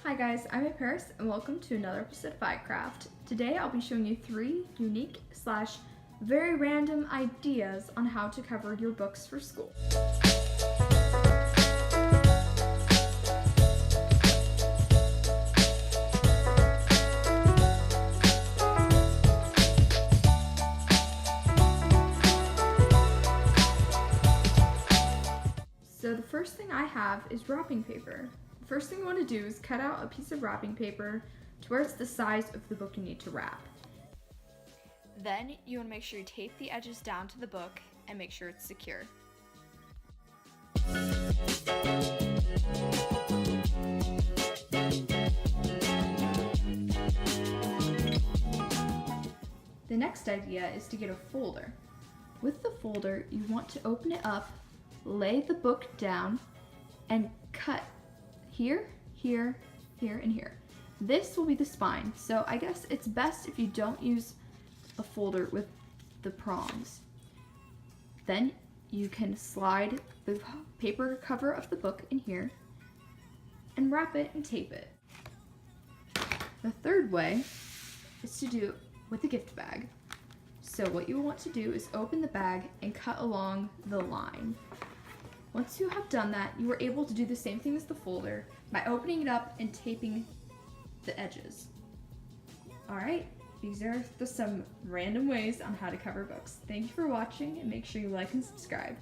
Hi guys, I'm Paris and welcome to another episode of icraft. Today I'll be showing you 3 unique / very random ideas on how to cover your books for school. So the first thing I have is wrapping paper. The first thing you want to do is cut out a piece of wrapping paper to where it's the size of the book you need to wrap. Then you want to make sure you tape the edges down to the book and make sure it's secure. The next idea is to get a folder. With the folder, you want to open it up, lay the book down, and cut here, here, here, and here. This will be the spine, so I guess it's best if you don't use a folder with the prongs. Then you can slide the paper cover of the book in here and wrap it and tape it. The third way is to do it with a gift bag. So what you want to do is open the bag and cut along the line. Once you have done that, you are able to do the same thing as the folder by opening it up and taping the edges. Alright, these are some random ways on how to cover books. Thank you for watching and make sure you like and subscribe.